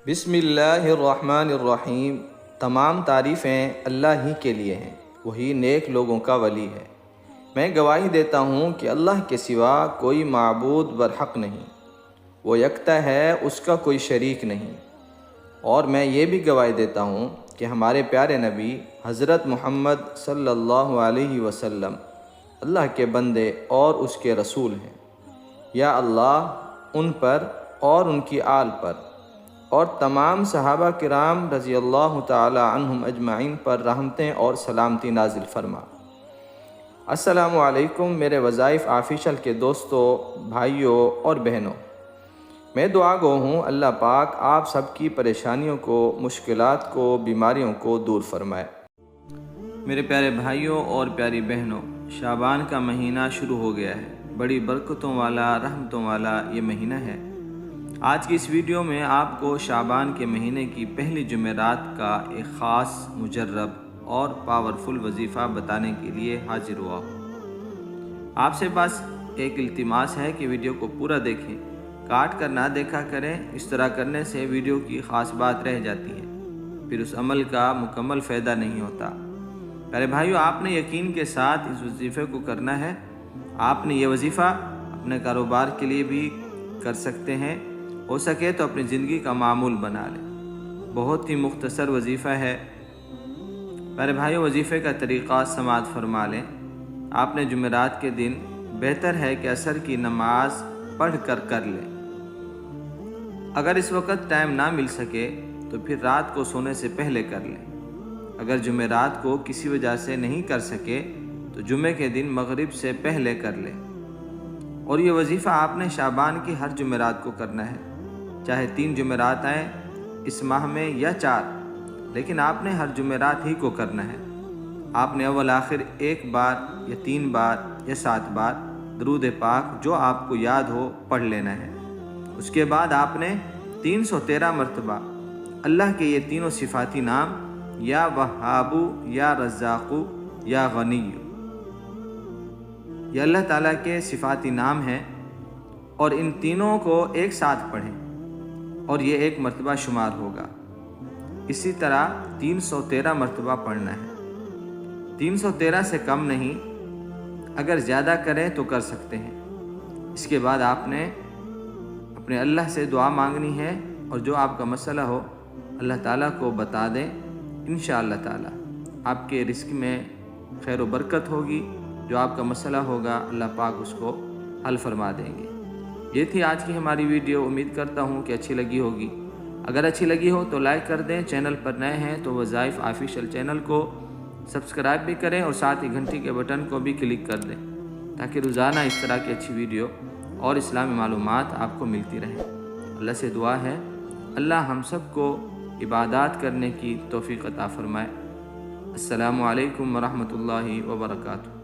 بسم اللہ الرحمن الرحیم۔ تمام تعریفیں اللہ ہی کے لیے ہیں، وہی نیک لوگوں کا ولی ہے۔ میں گواہی دیتا ہوں کہ اللہ کے سوا کوئی معبود برحق نہیں، وہ یکتا ہے، اس کا کوئی شریک نہیں۔ اور میں یہ بھی گواہی دیتا ہوں کہ ہمارے پیارے نبی حضرت محمد صلی اللہ علیہ وسلم اللہ کے بندے اور اس کے رسول ہیں۔ یا اللہ ان پر اور ان کی آل پر اور تمام صحابہ کرام رضی اللہ تعالی عنہم اجمعین پر رحمتیں اور سلامتی نازل فرما۔ السلام علیکم میرے وظائف آفیشل کے دوستوں، بھائیوں اور بہنوں۔ میں دعا گو ہوں اللہ پاک آپ سب کی پریشانیوں کو، مشکلات کو، بیماریوں کو دور فرمائے۔ میرے پیارے بھائیوں اور پیاری بہنوں، شعبان کا مہینہ شروع ہو گیا ہے۔ بڑی برکتوں والا، رحمتوں والا یہ مہینہ ہے۔ آج کی اس ویڈیو میں آپ کو شعبان کے مہینے کی پہلی جمعرات کا ایک خاص، مجرب اور پاورفل وظیفہ بتانے کے لیے حاضر ہوا ہوں۔ آپ سے بس ایک التماس ہے کہ ویڈیو کو پورا دیکھیں، کاٹ کر نہ دیکھا کریں۔ اس طرح کرنے سے ویڈیو کی خاص بات رہ جاتی ہے، پھر اس عمل کا مکمل فائدہ نہیں ہوتا۔ پیارے بھائیو، آپ نے یقین کے ساتھ اس وظیفے کو کرنا ہے۔ آپ نے یہ وظیفہ اپنے کاروبار کے لیے بھی کر سکتے ہیں، ہو سکے تو اپنی زندگی کا معمول بنا لیں۔ بہت ہی مختصر وظیفہ ہے۔ پیارے بھائیو، وظیفے کا طریقہ سماعت فرما لیں۔ آپ نے جمعرات کے دن بہتر ہے کہ عصر کی نماز پڑھ کر لیں۔ اگر اس وقت ٹائم نہ مل سکے تو پھر رات کو سونے سے پہلے کر لیں۔ اگر جمعرات کو کسی وجہ سے نہیں کر سکے تو جمعے کے دن مغرب سے پہلے کر لیں۔ اور یہ وظیفہ آپ نے شعبان کی ہر جمعرات کو کرنا ہے، چاہے 3 جمعرات آئیں اس ماہ میں یا 4، لیکن آپ نے ہر جمعرات ہی کو کرنا ہے۔ آپ نے اول آخر 1 بار یا 3 بار یا 7 بار درود پاک جو آپ کو یاد ہو پڑھ لینا ہے۔ اس کے بعد آپ نے 313 مرتبہ اللہ کے یہ تینوں صفاتی نام، یا وہابو، یا رزاقو، یا غنیو، یہ اللہ تعالیٰ کے صفاتی نام ہیں، اور ان تینوں کو ایک ساتھ پڑھیں اور یہ 1 مرتبہ شمار ہوگا۔ اسی طرح 313 مرتبہ پڑھنا ہے۔ 313 سے کم نہیں، اگر زیادہ کریں تو کر سکتے ہیں۔ اس کے بعد آپ نے اپنے اللہ سے دعا مانگنی ہے، اور جو آپ کا مسئلہ ہو اللہ تعالیٰ کو بتا دیں۔ انشاءاللہ تعالیٰ آپ کے رزق میں خیر و برکت ہوگی، جو آپ کا مسئلہ ہوگا اللہ پاک اس کو حل فرما دیں گے۔ یہ تھی آج کی ہماری ویڈیو، امید کرتا ہوں کہ اچھی لگی ہوگی۔ اگر اچھی لگی ہو تو لائک کر دیں، چینل پر نئے ہیں تو وظائف آفیشل چینل کو سبسکرائب بھی کریں، اور ساتھ ہی گھنٹی کے بٹن کو بھی کلک کر دیں تاکہ روزانہ اس طرح کی اچھی ویڈیو اور اسلامی معلومات آپ کو ملتی رہیں۔ اللہ سے دعا ہے اللہ ہم سب کو عبادات کرنے کی توفیق عطا فرمائے۔ السلام علیکم ورحمۃ اللہ وبرکاتہ۔